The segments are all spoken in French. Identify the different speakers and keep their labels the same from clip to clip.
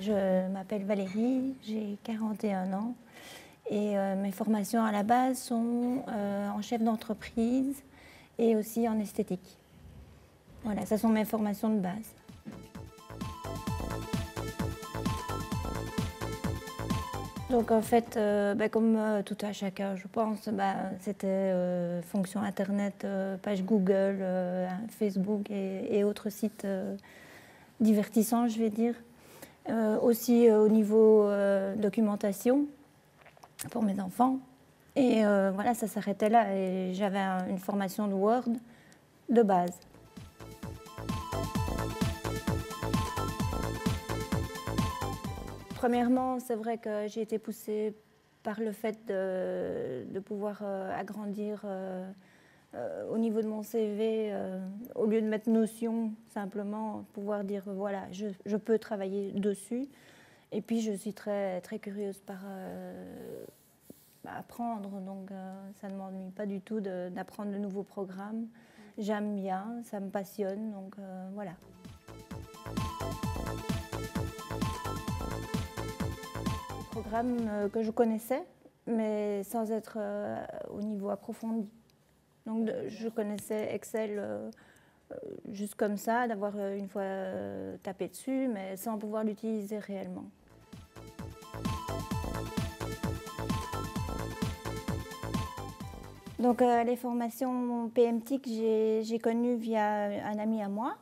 Speaker 1: Je m'appelle Valérie, j'ai 41 ans et mes formations à la base sont en chef d'entreprise et aussi en esthétique. Voilà, ça sont mes formations de base. Donc en fait, comme tout à chacun, je pense, c'était fonction Internet, page Google, Facebook et autres sites divertissants, je vais dire. Aussi au niveau documentation pour mes enfants. Et voilà, ça s'arrêtait là. Et j'avais une formation de Word de base. Premièrement, c'est vrai que j'ai été poussée par le fait de pouvoir agrandir au niveau de mon CV, au lieu de mettre notion, simplement pouvoir dire voilà, je peux travailler dessus. Et puis je suis très, très curieuse par apprendre, donc ça ne m'ennuie pas du tout d'apprendre de nouveaux programmes. J'aime bien, ça me passionne, donc voilà. Des programmes que je connaissais, mais sans être au niveau approfondi. Donc je connaissais Excel juste comme ça, d'avoir une fois tapé dessus, mais sans pouvoir l'utiliser réellement. Donc les formations PMTIC, j'ai connu via un ami à moi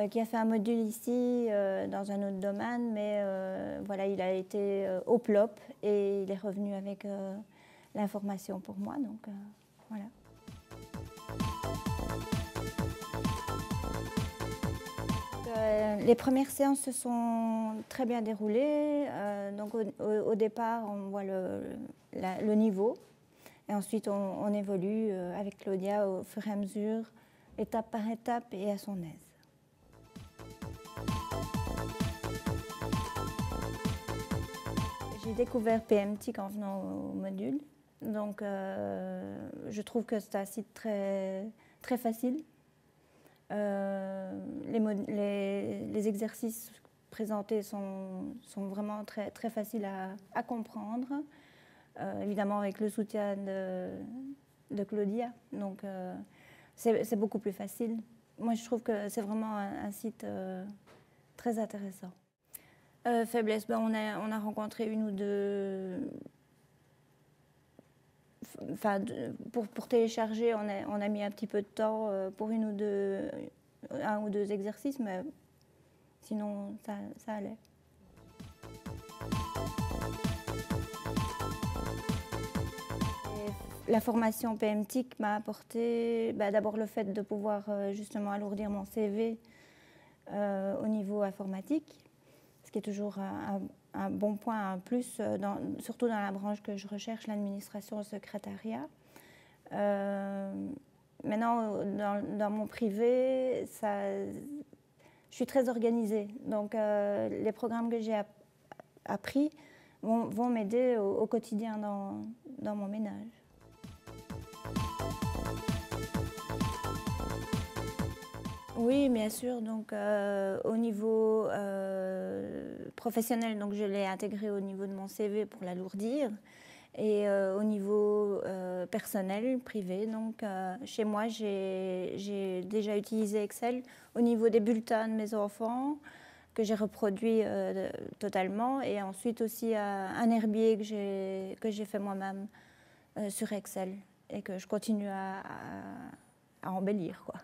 Speaker 1: qui a fait un module ici dans un autre domaine, mais voilà, il a été au PLOP et il est revenu avec l'information pour moi, donc voilà. Les premières séances se sont très bien déroulées. Donc au départ, on voit le niveau. Et ensuite, on évolue avec Claudia au fur et à mesure, étape par étape et à son aise. J'ai découvert PMTIC en venant au module. Donc je trouve que c'est un site très, très facile. Les exercices présentés sont vraiment très, très faciles à comprendre, évidemment avec le soutien de Claudia, donc c'est beaucoup plus facile. Moi je trouve que c'est vraiment un site très intéressant. Faiblesse, on a rencontré une ou deux. Enfin, pour télécharger, on a mis un petit peu de temps pour un ou deux exercices, mais sinon ça allait. Et la formation PMTIC m'a apporté d'abord le fait de pouvoir justement alourdir mon CV au niveau informatique, ce qui est toujours un bon point, un plus, surtout dans la branche que je recherche, l'administration au secrétariat. Maintenant, dans mon privé, je suis très organisée. Donc, les programmes que j'ai appris vont m'aider au quotidien dans mon ménage. Oui, bien sûr. Donc, au niveau professionnel, donc je l'ai intégré au niveau de mon CV pour l'alourdir. Et au niveau personnel, privé, donc chez moi, j'ai déjà utilisé Excel au niveau des bulletins de mes enfants, que j'ai reproduit totalement, et ensuite aussi un herbier que j'ai fait moi-même sur Excel et que je continue à embellir, quoi.